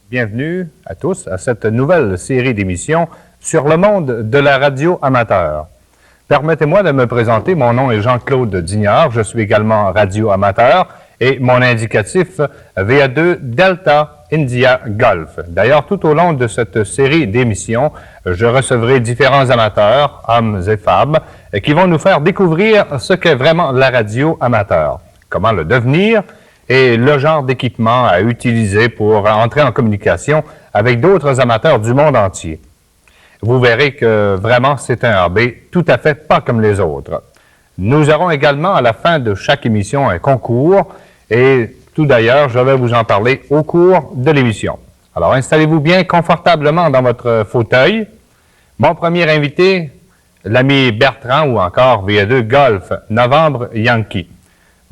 Bienvenue à tous à cette nouvelle série d'émissions sur le monde de la radio amateur. Permettez-moi de me présenter, mon nom est Jean-Claude Dignard, je suis également radio amateur et mon indicatif VA2 Delta India Golf. D'ailleurs, tout au long de cette série d'émissions, je recevrai différents amateurs, hommes et femmes, qui vont nous faire découvrir ce qu'est vraiment la radio amateur, comment le devenir, et le genre d'équipement à utiliser pour entrer en communication avec d'autres amateurs du monde entier. Vous verrez que vraiment c'est un hobby tout à fait pas comme les autres. Nous aurons également à la fin de chaque émission un concours et tout d'ailleurs, je vais vous en parler au cours de l'émission. Alors installez-vous bien confortablement dans votre fauteuil. Mon premier invité, l'ami Bertrand ou encore VA2 Golf, Novembre Yankee.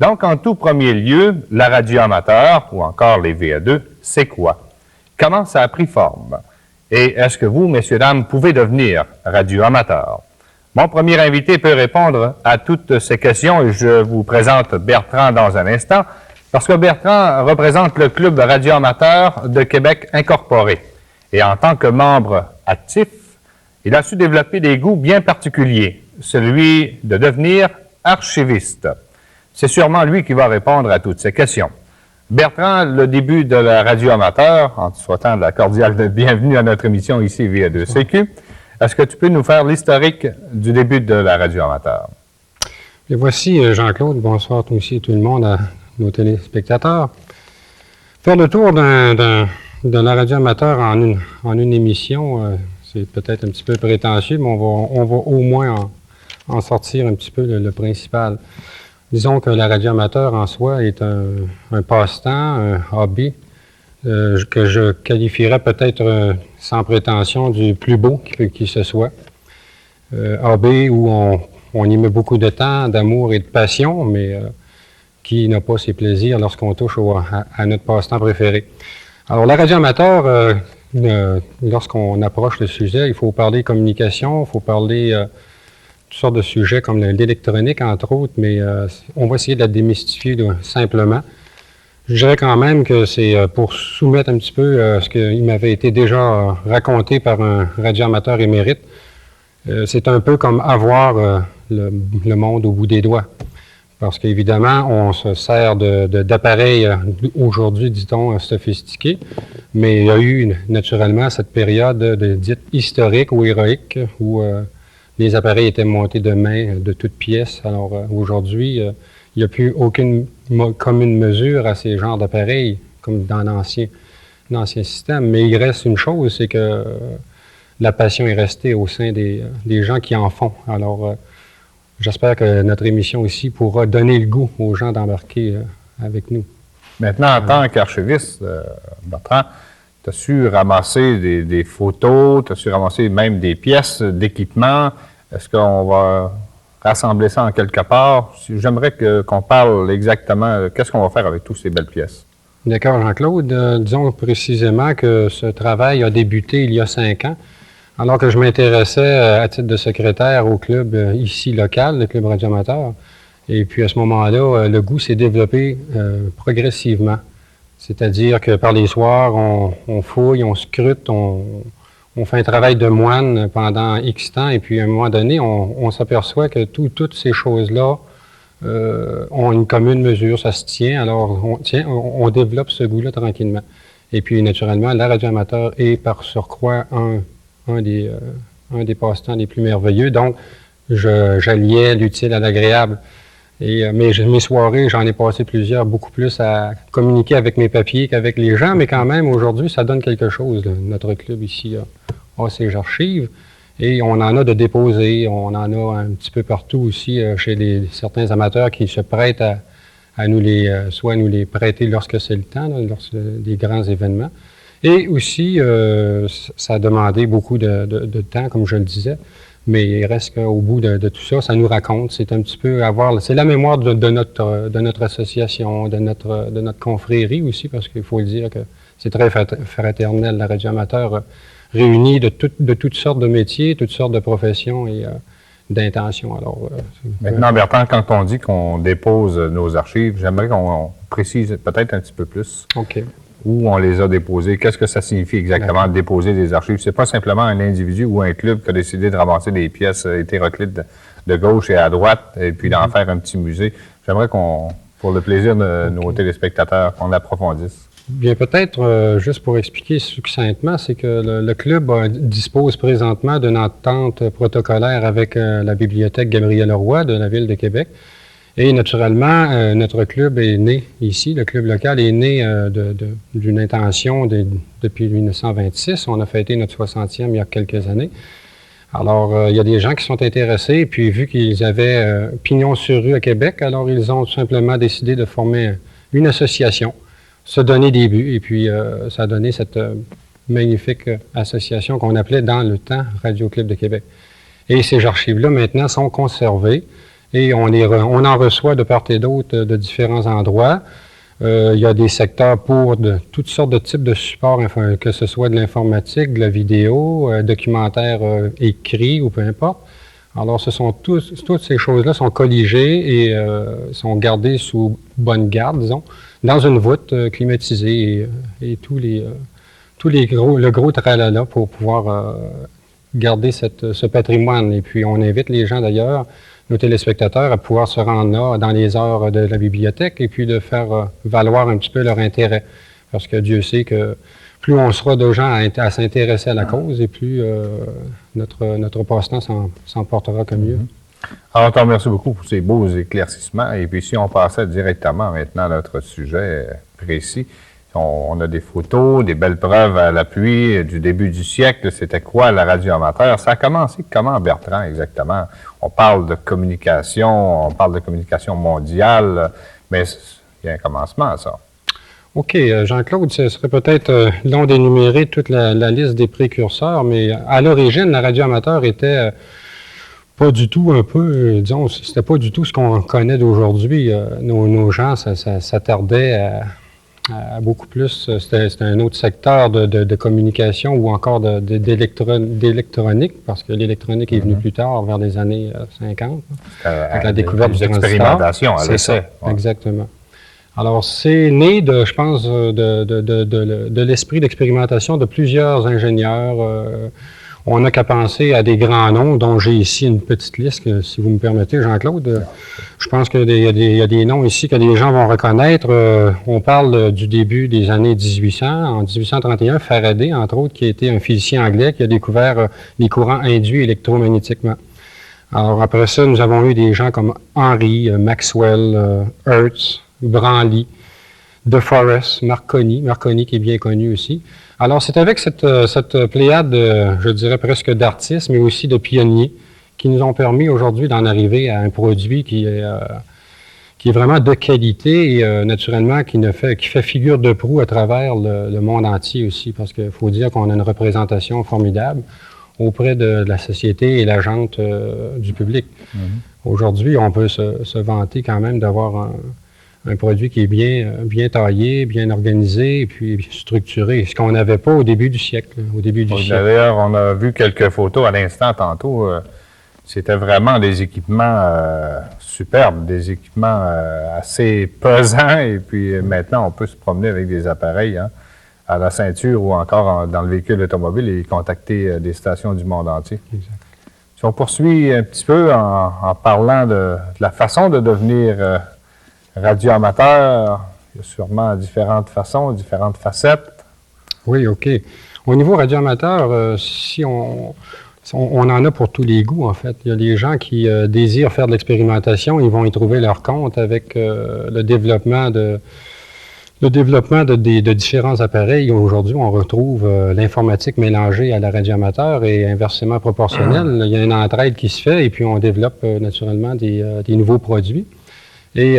Donc, en tout premier lieu, la radio amateur, ou encore les VA2, c'est quoi? Comment ça a pris forme? Et est-ce que vous, messieurs, dames, pouvez devenir radio amateur? Mon premier invité peut répondre à toutes ces questions et je vous présente Bertrand dans un instant, parce que Bertrand représente le Club radio amateur de Québec incorporé. Et en tant que membre actif, il a su développer des goûts bien particuliers, celui de devenir archiviste. C'est sûrement lui qui va répondre à toutes ces questions. Bertrand, le début de la radio amateur, en te souhaitant de la cordiale bienvenue à notre émission ici via 2CQ, est-ce que tu peux nous faire l'historique du début de la radio amateur? Et voici, Jean-Claude, bonsoir aussi tout le monde, à nos téléspectateurs. Faire le tour de la radio amateur en une émission, c'est peut-être un petit peu prétentieux, mais on va au moins en sortir un petit peu le principal. Disons que la radio amateur en soi est un passe-temps, un hobby, que je qualifierais peut-être sans prétention du plus beau qui se soit. Hobby où on y met beaucoup de temps, d'amour et de passion, mais qui n'a pas ses plaisirs lorsqu'on touche à notre passe-temps préféré. Alors la radio amateur, lorsqu'on approche le sujet, il faut parler communication, il faut parler toutes sortes de sujets comme l'électronique, entre autres, mais on va essayer de la démystifier simplement. Je dirais quand même que c'est pour soumettre un petit peu ce qui m'avait été déjà raconté par un radioamateur émérite. C'est un peu comme avoir le monde au bout des doigts. Parce qu'évidemment, on se sert d'appareils aujourd'hui, dit-on, sophistiqués, mais il y a eu naturellement cette période dite historique ou héroïque où les appareils étaient montés de main, de toutes pièces. Alors aujourd'hui, il n'y a plus aucune commune mesure à ces genres d'appareils, comme dans l'ancien système. Mais il reste une chose, c'est que la passion est restée au sein des gens qui en font. Alors, j'espère que notre émission ici pourra donner le goût aux gens d'embarquer avec nous. Maintenant, en tant qu'archiviste, Bertrand, tu as su ramasser des photos, tu as su ramasser même des pièces d'équipement. Est-ce qu'on va rassembler ça en quelque part? J'aimerais qu'on parle exactement, qu'est-ce qu'on va faire avec toutes ces belles pièces? D'accord, Jean-Claude. Disons précisément que ce travail a débuté il y a 5 ans, alors que je m'intéressais à titre de secrétaire au club ici local, le club radioamateur. Et puis à ce moment-là, le goût s'est développé progressivement. C'est-à-dire que par les soirs, on fouille, on scrute, on fait un travail de moine pendant X temps, et puis à un moment donné, on s'aperçoit que toutes ces choses-là ont une commune mesure, ça se tient. Alors, on développe ce goût-là tranquillement. Et puis, naturellement, la radio amateur est par surcroît un des passe-temps les plus merveilleux. Donc, j'alliais l'utile à l'agréable. Mais mes soirées, j'en ai passé plusieurs, beaucoup plus à communiquer avec mes papiers qu'avec les gens, mais quand même, aujourd'hui, ça donne quelque chose. Notre club ici a ses archives et on en a de déposés, on en a un petit peu partout aussi chez certains amateurs qui se prêtent à nous soit nous les prêter lorsque c'est le temps, lorsque des grands événements. Et aussi, ça a demandé beaucoup de temps, comme je le disais, Mais il reste qu'au bout de tout ça, ça nous raconte. C'est un petit peu c'est la mémoire de notre association, de notre confrérie aussi, parce qu'il faut le dire que c'est très fraternel, la radio amateur réunie de toutes sortes de métiers, toutes sortes de professions et d'intentions. Alors, maintenant, Bertrand, quand on dit qu'on dépose nos archives, j'aimerais qu'on précise peut-être un petit peu plus. OK. Où on les a déposés, qu'est-ce que ça signifie exactement de déposer des archives? C'est pas simplement un individu ou un club qui a décidé de ramasser des pièces hétéroclites de gauche et à droite et puis d'en faire un petit musée. J'aimerais pour le plaisir de nos téléspectateurs, qu'on approfondisse. Bien, peut-être, juste pour expliquer succinctement, c'est que le club dispose présentement d'une entente protocolaire avec la bibliothèque Gabriel-Leroy de la Ville de Québec. Et naturellement, notre club est né ici, le club local est né d'une intention depuis 1926. On a fêté notre 60e il y a quelques années. Alors, il y a des gens qui sont intéressés, et puis vu qu'ils avaient pignon sur rue à Québec, alors ils ont tout simplement décidé de former une association, se donner des buts, et puis ça a donné cette magnifique association qu'on appelait dans le temps Radio Club de Québec. Et ces archives-là, maintenant, sont conservées. Et on en reçoit de part et d'autre de différents endroits. Il y a des secteurs pour toutes sortes de types de supports, que ce soit de l'informatique, de la vidéo, documentaires écrits ou peu importe. Alors, toutes ces choses-là sont colligées et sont gardées sous bonne garde, disons, dans une voûte climatisée et le gros tralala pour pouvoir garder ce patrimoine. Et puis, on invite les gens d'ailleurs, nos téléspectateurs, à pouvoir se rendre là dans les heures de la bibliothèque et puis de faire valoir un petit peu leur intérêt. Parce que Dieu sait que plus on sera de gens à s'intéresser à la cause et plus notre passe-temps s'en portera que mieux. Alors, on te remercie beaucoup pour ces beaux éclaircissements. Et puis, si on passait directement maintenant à notre sujet précis, on a des photos, des belles preuves à l'appui du début du siècle. C'était quoi la radio amateur? Ça a commencé comment, Bertrand, exactement? On parle de communication mondiale, mais il y a un commencement à ça. OK. Jean-Claude, ce serait peut-être long d'énumérer toute la liste des précurseurs, mais à l'origine, la radio amateur était pas du tout disons, c'était pas du tout ce qu'on connaît d'aujourd'hui. Nos gens s'attardaient à beaucoup plus. C'était un autre secteur de communication ou encore d'électronique, parce que l'électronique est venue plus tard, vers les années 50, avec la découverte du expérimentation. C'est ça, exactement. Alors, c'est né je pense, de l'esprit d'expérimentation de plusieurs ingénieurs. On n'a qu'à penser à des grands noms, dont j'ai ici une petite liste, si vous me permettez, Jean-Claude. Je pense qu'il y a des noms ici que les gens vont reconnaître. On parle du début des années 1800. En 1831, Faraday, entre autres, qui a été un physicien anglais qui a découvert les courants induits électromagnétiquement. Alors, après ça, nous avons eu des gens comme Henry, Maxwell, Hertz, Branly, De Forest, Marconi qui est bien connu aussi. Alors, c'est avec cette pléiade, je dirais presque d'artistes, mais aussi de pionniers, qui nous ont permis aujourd'hui d'en arriver à un produit qui est vraiment de qualité et naturellement qui fait figure de proue à travers le monde entier aussi, parce qu'il faut dire qu'on a une représentation formidable auprès de la société et la gente du public. Aujourd'hui, on peut se vanter quand même d'avoir un produit qui est bien taillé, bien organisé et puis structuré, ce qu'on n'avait pas au début du siècle. D'ailleurs, on a vu quelques photos à l'instant tantôt. C'était vraiment des équipements superbes, des équipements assez pesants. Et puis maintenant, on peut se promener avec des appareils à la ceinture ou encore dans le véhicule automobile et contacter des stations du monde entier. Exact. Si on poursuit un petit peu en parlant de la façon de devenir radio amateur, il y a sûrement différentes façons, différentes facettes. Oui, OK. Au niveau radio amateur, on en a pour tous les goûts, en fait. Il y a des gens qui désirent faire de l'expérimentation, ils vont y trouver leur compte avec le développement de différents appareils. Aujourd'hui, on retrouve l'informatique mélangée à la radio amateur et inversement proportionnelle. Il y a une entraide qui se fait et puis on développe naturellement des nouveaux produits. Et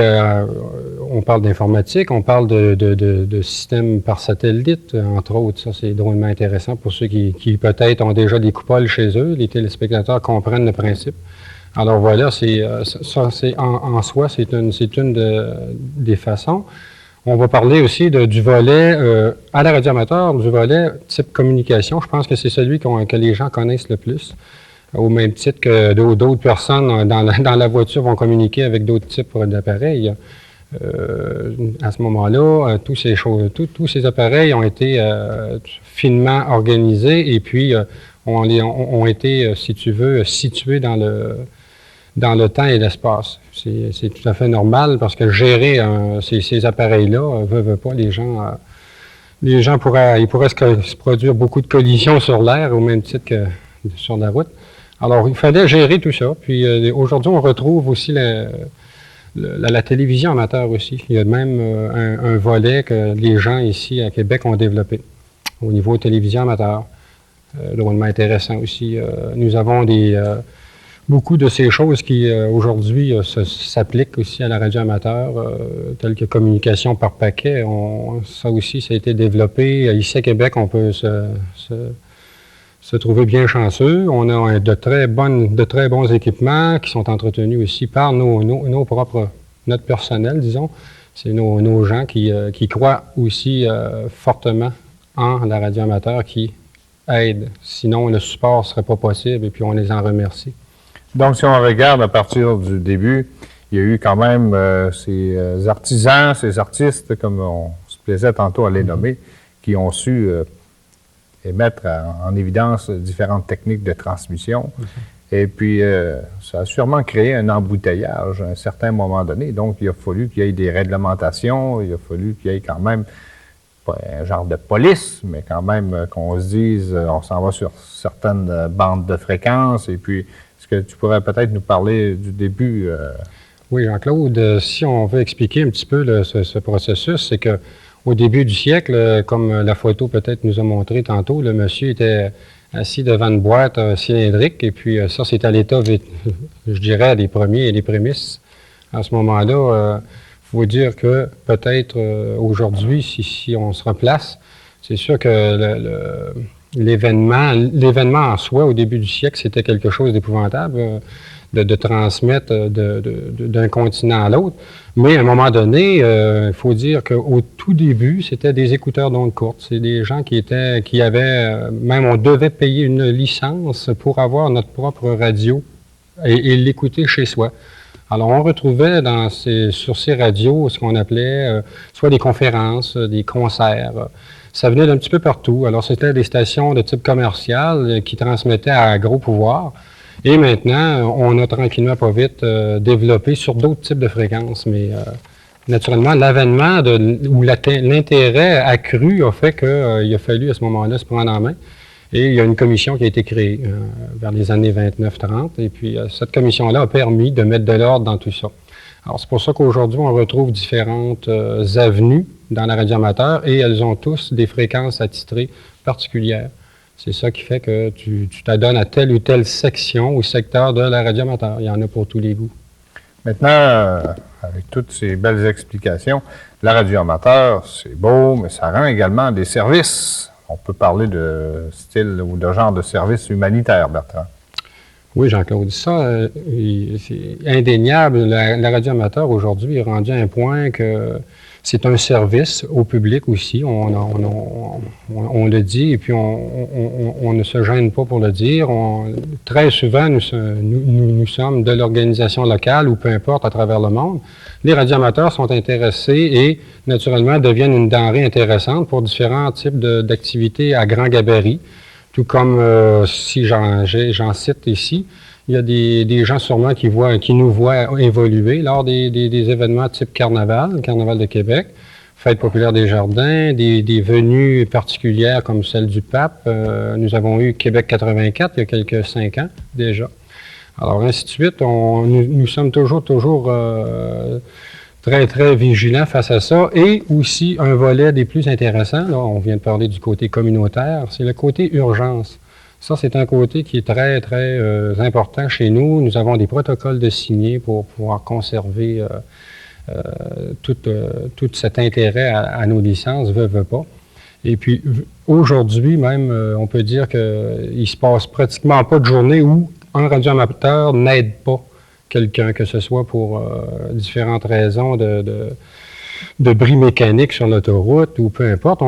on parle d'informatique, on parle de systèmes par satellite, entre autres. Ça, c'est drôlement intéressant pour ceux qui peut-être ont déjà des coupoles chez eux. Les téléspectateurs comprennent le principe. Alors voilà, ça, c'est en soi, c'est une des façons. On va parler aussi du volet, à la radio amateur, du volet type communication. Je pense que c'est celui que les gens connaissent le plus. Au même titre que d'autres personnes dans la voiture vont communiquer avec d'autres types d'appareils. À ce moment-là, tous ces appareils ont été finement organisés et puis ont été, si tu veux, situés dans le temps et l'espace. C'est tout à fait normal parce que gérer ces appareils-là, veut pas, les gens pourraient se produire beaucoup de collisions sur l'air au même titre que sur la route. Alors, il fallait gérer tout ça. Puis aujourd'hui, on retrouve aussi la télévision amateur aussi. Il y a même un volet que les gens ici à Québec ont développé au niveau télévision amateur. Drôlement intéressant aussi. Nous avons beaucoup de ces choses qui aujourd'hui s'appliquent aussi à la radio amateur, telles que communication par paquet. Ça aussi, ça a été développé. Ici à Québec, on peut se trouver bien chanceux. On a de très bons équipements qui sont entretenus aussi par notre personnel, disons. C'est nos gens qui croient aussi fortement en la radio amateur qui aident. Sinon, le support ne serait pas possible et puis on les en remercie. Donc, si on regarde à partir du début, il y a eu quand même ces artisans, ces artistes, comme on se plaisait tantôt à les nommer, qui ont su et mettre en évidence différentes techniques de transmission. Et puis, ça a sûrement créé un embouteillage à un certain moment donné. Donc, il a fallu qu'il y ait des réglementations, il a fallu qu'il y ait quand même, pas un genre de police, mais quand même qu'on se dise, on s'en va sur certaines bandes de fréquences. Et puis, est-ce que tu pourrais peut-être nous parler du début? Oui, Jean-Claude, si on veut expliquer un petit peu ce processus, c'est que au début du siècle, comme la photo peut-être nous a montré tantôt, le monsieur était assis devant une boîte cylindrique et puis ça, c'est à l'état, je dirais, des premiers et des prémices. À ce moment-là, il faut dire que peut-être aujourd'hui, si on se replace, c'est sûr que l'événement en soi, au début du siècle, c'était quelque chose d'épouvantable, de transmettre d'un continent à l'autre. Mais à un moment donné, il faut dire qu'au tout début, c'était des écouteurs d'ondes courtes. C'est des gens qui avaient, même on devait payer une licence pour avoir notre propre radio et l'écouter chez soi. Alors, on retrouvait sur ces radios ce qu'on appelait soit des conférences, des concerts. Ça venait d'un petit peu partout. Alors, c'était des stations de type commercial qui transmettaient à gros pouvoir. Et maintenant, on a tranquillement, pas vite, développé sur d'autres types de fréquences. Mais naturellement, l'avènement ou l'intérêt accru a fait qu'il a fallu à ce moment-là se prendre en main. Et il y a une commission qui a été créée vers les années 29-30. Et puis, cette commission-là a permis de mettre de l'ordre dans tout ça. Alors, c'est pour ça qu'aujourd'hui, on retrouve différentes avenues dans la radio amateur et elles ont tous des fréquences attitrées particulières. C'est ça qui fait que tu t'adonnes à telle ou telle section ou secteur de la radio amateur. Il y en a pour tous les goûts. Maintenant, avec toutes ces belles explications, la radio amateur, c'est beau, mais ça rend également des services. On peut parler de style ou de genre de service humanitaire, Bertrand. Oui, Jean-Claude, ça, c'est indéniable. La radio amateur, aujourd'hui, est rendue à un point que c'est un service au public aussi. On le dit et puis on ne se gêne pas pour le dire. Très souvent, nous sommes de l'organisation locale ou peu importe à travers le monde. Les radioamateurs sont intéressés et naturellement deviennent une denrée intéressante pour différents types d'activités à grand gabarit. Tout comme, si j'en cite ici, il y a des gens sûrement qui nous voient évoluer lors des événements type Carnaval de Québec, Fête populaire des jardins, des venues particulières comme celle du Pape. Nous avons eu Québec 84 il y a quelques 5 ans déjà. Alors, ainsi de suite, nous sommes toujours très, très vigilants face à ça. Et aussi, un volet des plus intéressants, là, on vient de parler du côté communautaire, c'est le côté urgence. Ça, c'est un côté qui est très, très important chez nous. Nous avons des protocoles de signés pour pouvoir conserver tout cet intérêt à nos licences, veut pas. Et puis, aujourd'hui même, on peut dire qu'il ne se passe pratiquement pas de journée où un radioamateur n'aide pas quelqu'un, que ce soit pour différentes raisons de bris mécaniques sur l'autoroute ou peu importe.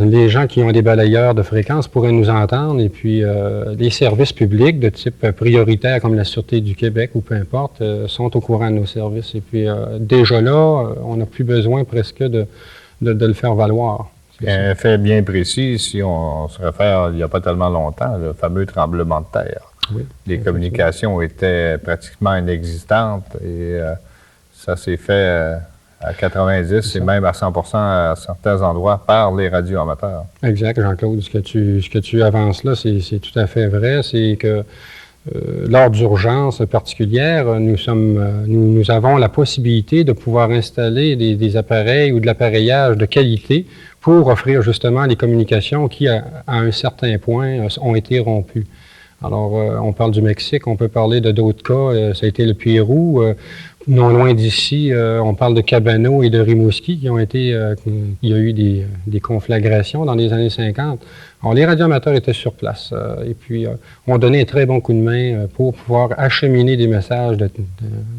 Les gens qui ont des balayeurs de fréquence pourraient nous entendre et puis les services publics de type prioritaire comme la Sûreté du Québec ou peu importe sont au courant de nos services. Et puis déjà là, on n'a plus besoin presque de le faire valoir. Un fait bien précis, si on se réfère il n'y a pas tellement longtemps, le fameux tremblement de terre. Oui, les communications étaient pratiquement inexistantes et ça s'est fait à 90 et même à 100% à certains endroits par les radios amateurs. Exact, Jean-Claude. Ce que tu avances là, c'est tout à fait vrai. C'est que lors d'urgences particulières, nous avons la possibilité de pouvoir installer des appareils ou de l'appareillage de qualité pour offrir justement les communications qui, à un certain point, ont été rompues. Alors, on parle du Mexique, on peut parler de d'autres cas, ça a été le Pérou. Non loin d'ici, on parle de Cabano et de Rimouski qui ont été, il y a eu des conflagrations dans les années 50. Alors, les radioamateurs étaient sur place et puis ont donné un très bon coup de main pour pouvoir acheminer des messages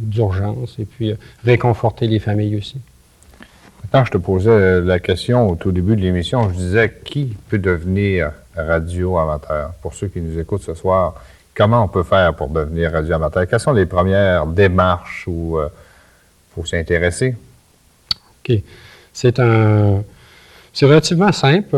d'urgence et puis réconforter les familles aussi. Quand je te posais la question au tout début de l'émission, je disais qui peut devenir radioamateur? Pour ceux qui nous écoutent ce soir, comment on peut faire pour devenir radioamateur? Quelles sont les premières démarches où il faut s'intéresser? OK. C'est relativement simple.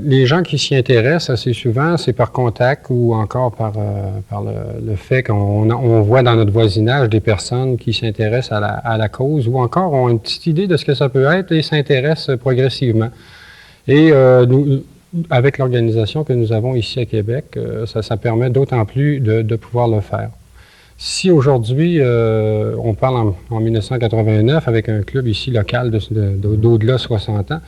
Les gens qui s'y intéressent assez souvent, c'est par contact ou encore par le fait qu'on voit dans notre voisinage des personnes qui s'intéressent à la cause ou encore ont une petite idée de ce que ça peut être et s'intéressent progressivement. Et avec l'organisation que nous avons ici à Québec, ça permet d'autant plus de pouvoir le faire. Si aujourd'hui, on parle en 1989 avec un club ici local d'au-delà 60 ans,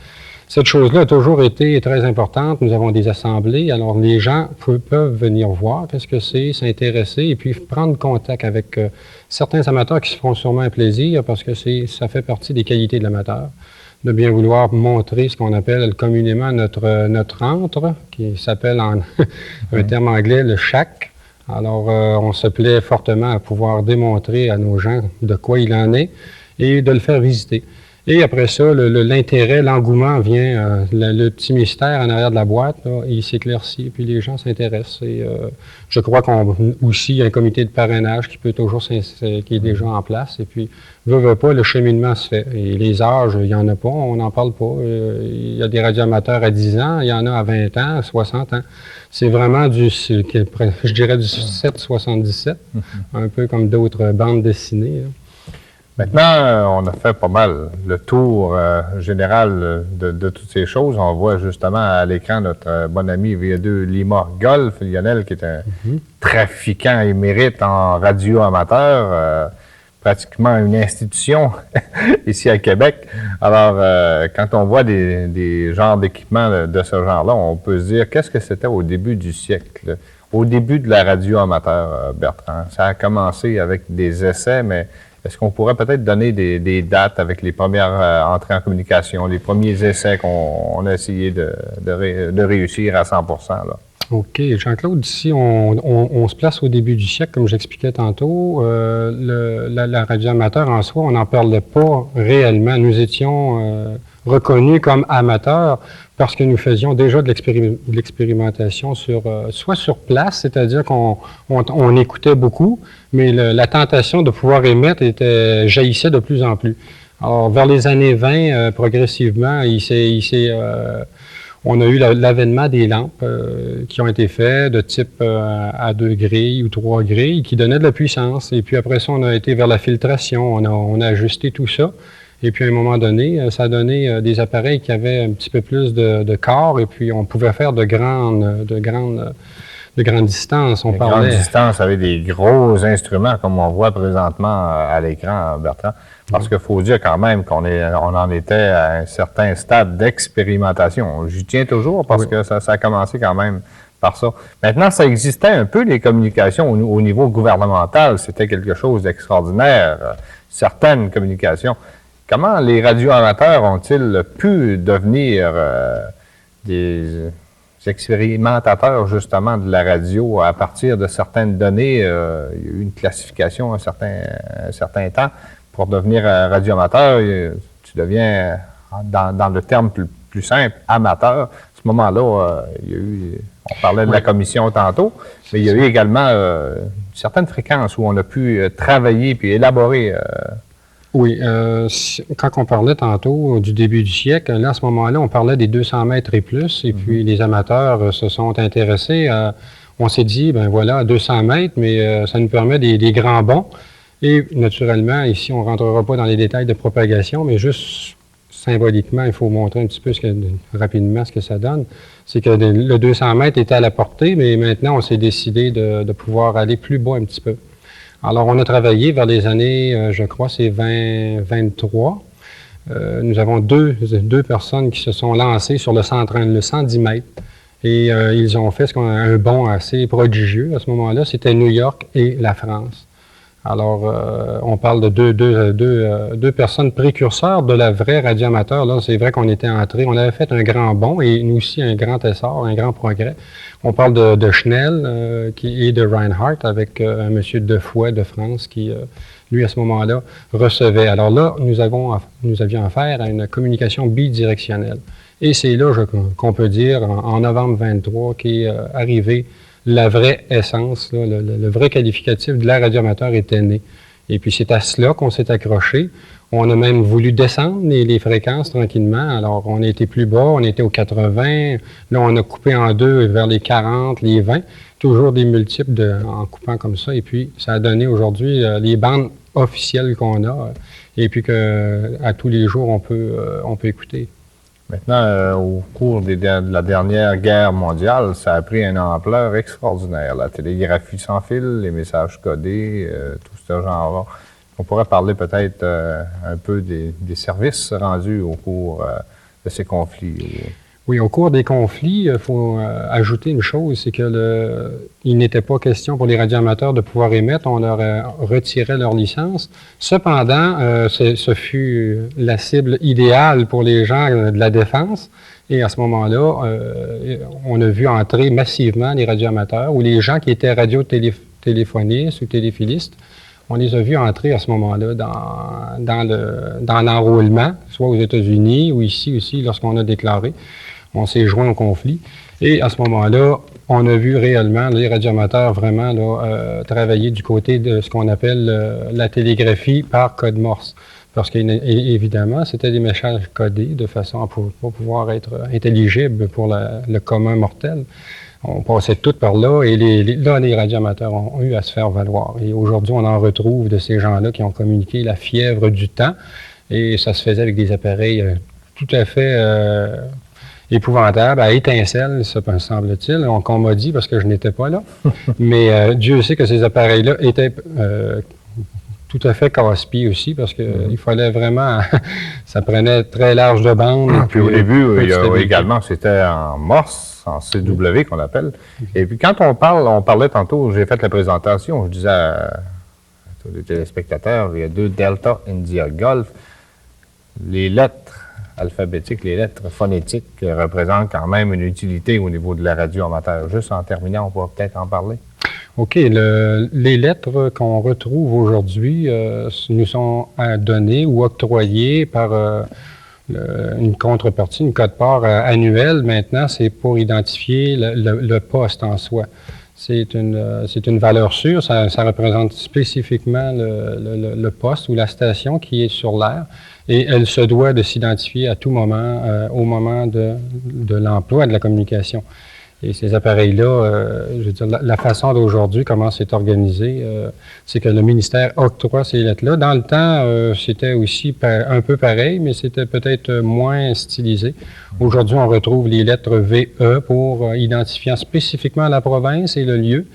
cette chose-là a toujours été très importante. Nous avons des assemblées, alors les gens peuvent venir voir qu'est-ce que c'est, s'intéresser et puis prendre contact avec certains amateurs qui se feront sûrement un plaisir parce que ça fait partie des qualités de l'amateur, de bien vouloir montrer ce qu'on appelle communément notre antre, qui s'appelle en un terme anglais le shack. Alors, on se plaît fortement à pouvoir démontrer à nos gens de quoi il en est et de le faire visiter. Et après ça, l'intérêt, l'engouement vient, le petit mystère en arrière de la boîte, là, il s'éclaircit, puis les gens s'intéressent. Et je crois aussi il y a un comité de parrainage qui peut toujours qui est déjà en place. Et puis, veut pas, le cheminement se fait. Et les âges, il n'y en a pas, on n'en parle pas. Il y a des radioamateurs à 10 ans, il y en a à 20 ans, à 60 ans. C'est vraiment je dirais du 7-77, un peu comme d'autres bandes dessinées. Là. Maintenant, on a fait pas mal le tour général de toutes ces choses. On voit justement à l'écran notre bon ami VA2 Lima Golf, Lionel, qui est un trafiquant émérite en radio amateur, pratiquement une institution ici à Québec. Alors, quand on voit des genres d'équipements de ce genre-là, on peut se dire, qu'est-ce que c'était au début du siècle? Au début de la radio amateur, Bertrand? Ça a commencé avec des essais, mais est-ce qu'on pourrait peut-être donner des dates avec les premières entrées en communication, les premiers essais qu'on a essayé de réussir à 100%? Là? OK. Jean-Claude, ici, on se place au début du siècle, comme j'expliquais tantôt. La radio amateur en soi, on n'en parlait pas réellement. Nous étions reconnus comme amateurs parce que nous faisions déjà de l'expérimentation soit sur place, c'est-à-dire qu'on écoutait beaucoup, mais la tentation de pouvoir émettre jaillissait de plus en plus. Alors, vers les années 20, progressivement, on a eu l'avènement des lampes qui ont été faites de type à 2 grilles ou 3 grilles qui donnaient de la puissance. Et puis après ça, on a été vers la filtration, on a ajusté tout ça. Et puis à un moment donné, ça a donné des appareils qui avaient un petit peu plus de corps et puis on pouvait faire de grandes distances. On parlait grandes distances avec des gros instruments comme on voit présentement à l'écran, Bertrand. Parce qu'il faut dire quand même qu'on en était à un certain stade d'expérimentation. J'y tiens toujours parce que ça a commencé quand même par ça. Maintenant, ça existait un peu, les communications au niveau gouvernemental. C'était quelque chose d'extraordinaire. Certaines communications. comment les radioamateurs ont-ils pu devenir des expérimentateurs, justement, de la radio à partir de certaines données? Il y a eu une classification un certain temps pour devenir radioamateur. Tu deviens, dans le terme plus simple, amateur. À ce moment-là, il y a eu, on parlait de la commission tantôt, mais il y a eu également une certaine fréquence où on a pu travailler puis élaborer. Oui, quand on parlait tantôt du début du siècle, là, à ce moment-là, on parlait des 200 mètres et plus, et puis les amateurs se sont intéressés. On s'est dit, ben voilà, 200 mètres, mais ça nous permet des grands bonds. Et naturellement, ici, on ne rentrera pas dans les détails de propagation, mais juste symboliquement, il faut montrer un petit peu rapidement ce que ça donne. C'est que le 200 mètres était à la portée, mais maintenant, on s'est décidé de pouvoir aller plus bas un petit peu. Alors, on a travaillé vers les années, je crois, c'est 2023. Nous avons deux personnes qui se sont lancées sur le 110 mètres. Et ils ont fait un bond assez prodigieux à ce moment-là. C'était New York et la France. Alors, on parle de deux personnes précurseurs de la vraie radioamateur. Là, c'est vrai qu'on était entrés, on avait fait un grand bond et nous aussi un grand essor, un grand progrès. On parle de Schnell et de Reinhardt avec un monsieur Defouet de France qui, lui, à ce moment-là, recevait. Alors là, nous avions affaire à une communication bidirectionnelle. Et c'est là qu'on peut dire, en novembre 23, qu'est arrivé la vraie essence, là, le vrai qualificatif de la radioamateur était né. Et puis c'est à cela qu'on s'est accroché. On a même voulu descendre les fréquences tranquillement. Alors on a été plus bas, on était aux 80. Là, on a coupé en deux vers les 40, les 20. Toujours des multiples en coupant comme ça. Et puis ça a donné aujourd'hui les bandes officielles qu'on a. Et puis qu'à tous les jours, on peut écouter. Maintenant, au cours de la dernière guerre mondiale, ça a pris une ampleur extraordinaire. La télégraphie sans fil, les messages codés, tout ce genre-là. On pourrait parler peut-être un peu des services rendus au cours de ces conflits. Oui, au cours des conflits, il faut ajouter une chose, c'est que il n'était pas question pour les radioamateurs de pouvoir émettre, on leur retirait leur licence. Cependant, ce fut la cible idéale pour les gens de la défense. Et à ce moment-là, on a vu entrer massivement les radioamateurs ou les gens qui étaient radiotéléphonistes ou téléphilistes. On les a vus entrer à ce moment-là dans l'enrôlement, soit aux États-Unis ou ici aussi lorsqu'on a déclaré. On s'est joint au conflit. Et à ce moment-là, on a vu réellement les radioamateurs vraiment là, travailler du côté de ce qu'on appelle la télégraphie par code Morse. Parce qu'évidemment, c'était des messages codés de façon à pouvoir être intelligibles pour le commun mortel. On passait tout par là et les radioamateurs ont eu à se faire valoir. Et aujourd'hui, on en retrouve de ces gens-là qui ont communiqué la fièvre du temps. Et ça se faisait avec des appareils tout à fait épouvantable, à étincelles, ça semble-t-il, qu'on m'a dit parce que je n'étais pas là. Mais Dieu sait que ces appareils-là étaient tout à fait casse-pieds aussi parce qu'il fallait vraiment, ça prenait très large de bande. Puis au début, également, c'était en Morse, en CW qu'on appelle. Et puis quand on parlait tantôt, j'ai fait la présentation, je disais à tous les téléspectateurs, il y a 2 Delta India Golf. Les lettres alphabétiques, les lettres phonétiques représentent quand même une utilité au niveau de la radio amateur. Juste en terminant, on pourra peut-être en parler. OK. Les lettres qu'on retrouve aujourd'hui nous sont données ou octroyées par une contrepartie, une quote-part annuelle. Maintenant, c'est pour identifier le poste en soi. C'est une valeur sûre. Ça représente spécifiquement le poste ou la station qui est sur l'air. Et elle se doit de s'identifier à tout moment, au moment de l'emploi de la communication. Et ces appareils-là, je veux dire, la façon d'aujourd'hui, comment c'est organisé, c'est que le ministère octroie ces lettres-là. Dans le temps, c'était aussi un peu pareil, mais c'était peut-être moins stylisé. Aujourd'hui, on retrouve les lettres VE pour identifiant spécifiquement la province et le lieu,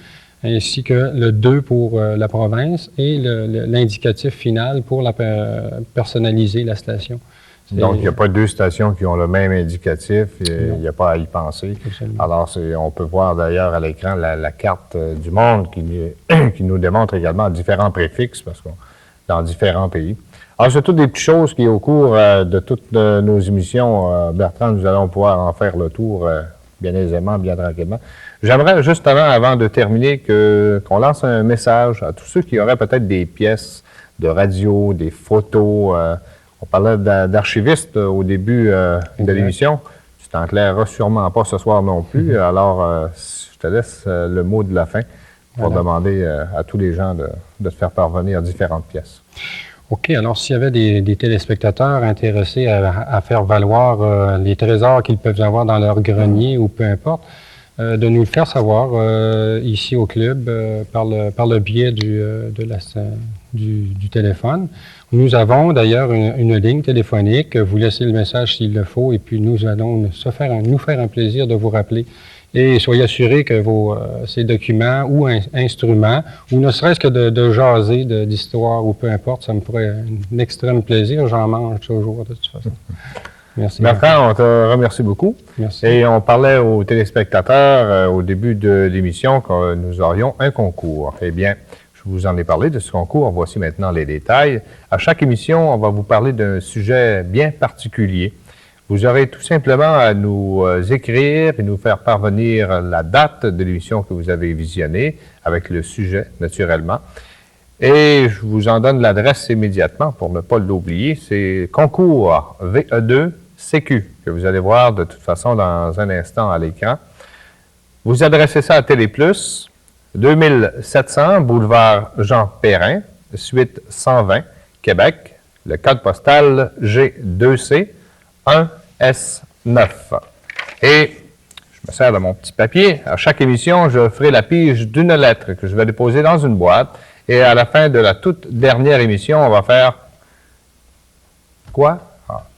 ainsi que le 2 pour la province et l'indicatif final pour personnaliser la station. Donc, il n'y a pas 2 stations qui ont le même indicatif, il n'y a pas à y penser. Absolument. Alors, on peut voir d'ailleurs à l'écran la carte du monde qui nous démontre également différents préfixes parce qu'on dans différents pays. Alors, c'est toutes des petites choses qui, au cours de toutes nos émissions, Bertrand, nous allons pouvoir en faire le tour bien aisément, bien tranquillement. J'aimerais justement, avant de terminer, qu'on lance un message à tous ceux qui auraient peut-être des pièces de radio, des photos. On parlait d'archivistes au début de l'émission. Tu t'en claireras sûrement pas ce soir non plus. Alors, je te laisse le mot de la fin pour demander à tous les gens de te faire parvenir différentes pièces. OK. Alors, s'il y avait des téléspectateurs intéressés à faire valoir les trésors qu'ils peuvent avoir dans leur grenier ou peu importe, de nous le faire savoir ici au club par le biais du téléphone. Nous avons d'ailleurs une ligne téléphonique. Vous laissez le message s'il le faut et puis nous allons nous faire un plaisir de vous rappeler. Et soyez assurés que ces documents ou instruments, ou ne serait-ce que de jaser d'histoire ou peu importe, ça me ferait un extrême plaisir. J'en mange toujours de toute façon. Merci. Bertrand, on te remercie beaucoup. Merci. Et on parlait aux téléspectateurs au début de l'émission que nous aurions un concours. Eh bien, je vous en ai parlé de ce concours. Voici maintenant les détails. À chaque émission, on va vous parler d'un sujet bien particulier. Vous aurez tout simplement à nous écrire et nous faire parvenir la date de l'émission que vous avez visionnée, avec le sujet, naturellement. Et je vous en donne l'adresse immédiatement pour ne pas l'oublier. C'est concours VE2 CQ, que vous allez voir de toute façon dans un instant à l'écran. Vous adressez ça à Téléplus, 2700 boulevard Jean Perrin, suite 120, Québec, le code postal G2C 1S9. Et je me sers de mon petit papier. À chaque émission, je ferai la pige d'une lettre que je vais déposer dans une boîte. Et à la fin de la toute dernière émission, on va faire quoi?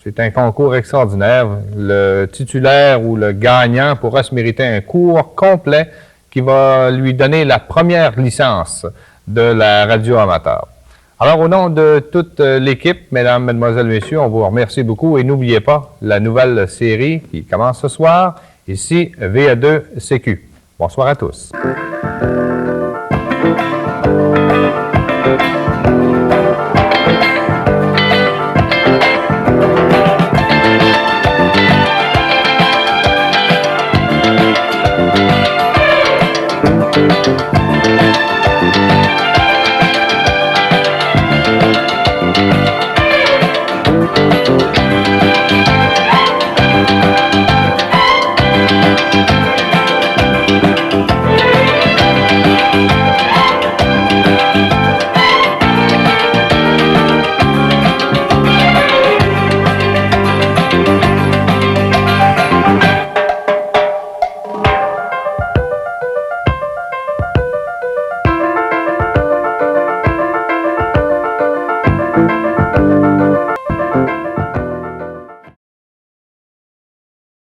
C'est un concours extraordinaire. Le titulaire ou le gagnant pourra se mériter un cours complet qui va lui donner la première licence de la radio amateur. Alors, au nom de toute l'équipe, mesdames, mesdemoiselles, messieurs, on vous remercie beaucoup et n'oubliez pas la nouvelle série qui commence ce soir, ici VE2 CQ. Bonsoir à tous.